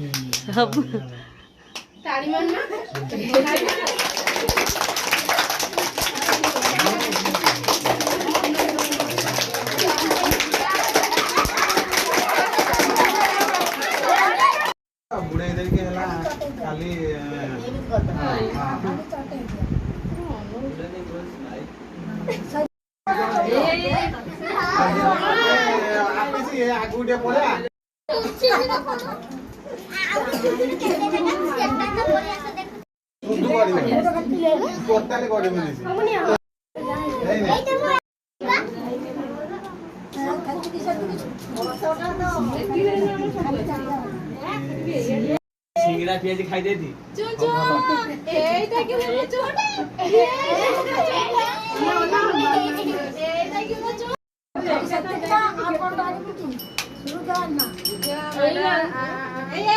सब ताड़ी मारना बुढ़े इधर के हला खाली आप इसी आगुड़े पड़ा कोर्टाले गरे भने सिंगड़ा पियाजी खाई दे दी चुचु এইটা কি বলছো এইটা কি বলছো সত্যটা আপন বাড়ি কি শুরু কর না এই